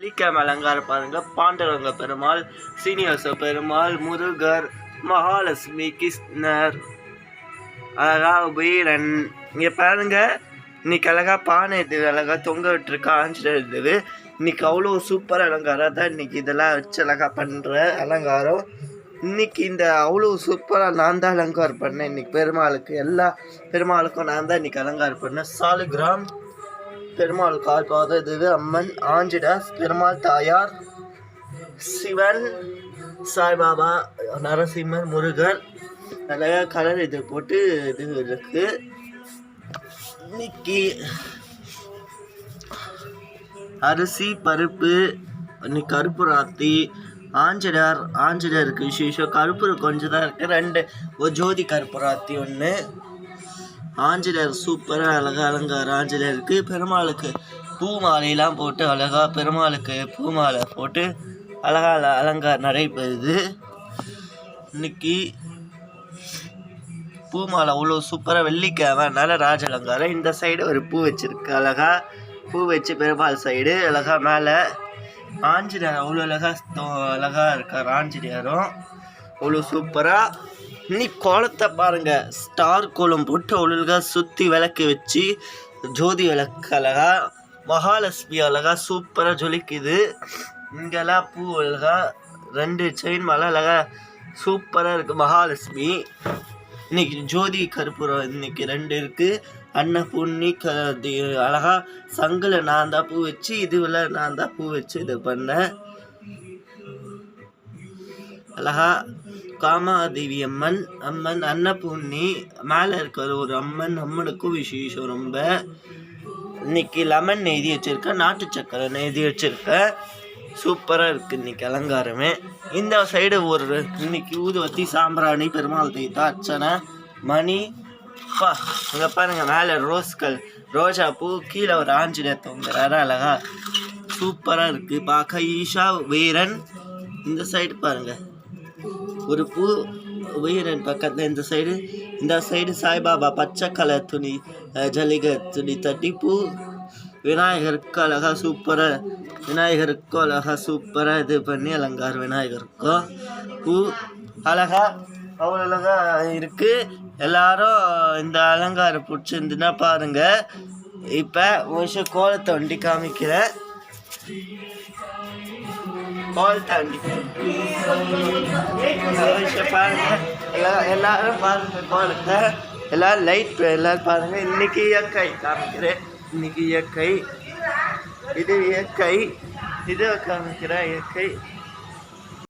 வெள்ளிக்கிழமை அலங்காரம் பாருங்க. பாண்டரங்க பெருமாள், சீனிவாச பெருமாள், முருகர், மகாலட்சுமி, கிருஷ்ணர், அழகா வீரன். இங்க பாருங்க, இன்னைக்கு அழகா பானை இது அழகா தொங்க விட்டுருக்க ஆஞ்சநேயர். இன்னைக்கு அவ்வளோ சூப்பர் அலங்காரம் தான். இன்னைக்கு இதெல்லாம் வச்சு அழகா பண்ற அலங்காரம். இன்னைக்கு இந்த அவ்வளோ சூப்பராக நான் தான் அலங்காரம் பண்ணேன். இன்னைக்கு பெருமாளுக்கு எல்லா பெருமாளுக்கும் நான் தான் இன்னைக்கு அலங்காரம் பண்ணேன். சாலிகிராம் பெருமாள் கால் பாதம் இது, அம்மன், ஆஞ்சநேயர், பெருமாள் தாயார், சிவன், சாய்பாபா, நரசிம்மர், முருகர், நிறைய கலர் இது போட்டு இது இருக்கு. இன்னைக்கு அரிசி பருப்பு, இன்னைக்கு கருப்பு ராத்தி, ஆஞ்சநேயருக்கு விசேஷம். கருப்பு கொஞ்சம் தான் இருக்கு, ஒரு ஜோதி கருப்பு ராத்தி ஒன்று. ஆஞ்சநேயர் சூப்பராக அழகா அலங்காரம். ஆஞ்சநேயருக்கு பெருமாளுக்கு பூ மாலையெல்லாம் போட்டு அழகா பெருமாளுக்கு பூ மாலை போட்டு அழகா அலங்காரம் நடைபெறுது. இன்னைக்கு பூ மாலை அவ்வளோ சூப்பராக வெள்ளிக்கிழமை நல்ல ராஜ அலங்காரம். இந்த சைடு ஒரு பூ வச்சிருக்கு, அழகா பூ வச்சு பெருமாள் சைடு அழகா மேலே ஆஞ்சநேயர் அவ்வளோ அழகா இருக்கார். ஆஞ்சநேயரும் அவ்வளோ சூப்பராக. இன்னைக்கு கோலத்தை பாருங்க, ஸ்டார் கோலம் போட்டு அவ்வளோ சுற்றி விளக்கு வச்சு ஜோதி விளக்கு அழகா, மகாலட்சுமி அழகா சூப்பராக ஜொலிக்குது. இங்கெல்லாம் பூ அழகா 2 செயின் மேலே அழகா சூப்பராக இருக்குது. மகாலட்சுமி இன்னைக்கு ஜோதி கருப்புரம் இன்னைக்கு 2 இருக்குது. அன்னபூர்ணி அழகா சங்கில் நான் தான் பூ வச்சு, இதுவில் நான் தான் பூ வச்சு இது பண்ணேன். அழகா காமாதேவி அம்மன், அன்னபூர்ணி மேலே இருக்கிற ஒரு அம்மனுக்கும் விசேஷம் ரொம்ப. இன்னைக்கு லெமன் நெய்தி வச்சுருக்கேன், நாட்டு சக்கரை நெய்தி வச்சுருக்கேன். சூப்பராக இருக்குது இன்னைக்கு அலங்காரமே. இந்த சைடு ஒரு இன்னைக்கு ஊதுவத்தி, சாம்பிராணி, பெருமாள் தீர்த்தா, அர்ச்சனை, மணி. இங்கே பாருங்க, மேலே ரோஸ்கள், ரோஜா பூ, கீழே ஒரு ஆஞ்சநேயர் தொங்குறாரு அழகா சூப்பராக இருக்குது பார்க்க. ஈஷா வீரன் இந்த சைடு பாருங்க, ஒரு பூ வீரன் பக்கத்தில். இந்த சைடு சாய்பாபா பச்சை கலர் துணி, ஜல்லிகை துணி தட்டி பூ. விநாயகருக்கு அழகா சூப்பராக இது பண்ணி அலங்காரம். விநாயகருக்கும் பூ அழகா அவ்வளோ அழகா இருக்கு. எல்லாரும் இந்த அலங்காரம் பிடிச்சிருந்துன்னா பாருங்க. இப்போ ஒரு கோலத்தை வண்டி காமிக்கிறேன். பாருங்க, எல்லாரும் பாருங்க கோலத்தை, எல்லாரும் லைட் எல்லாரும் பாருங்க. இன்னைக்கு இயற்கை காமிக்கிறேன். இன்னைக்கு இயற்கை, இது இயற்கை, இது காமிக்கிறேன் இயற்கை.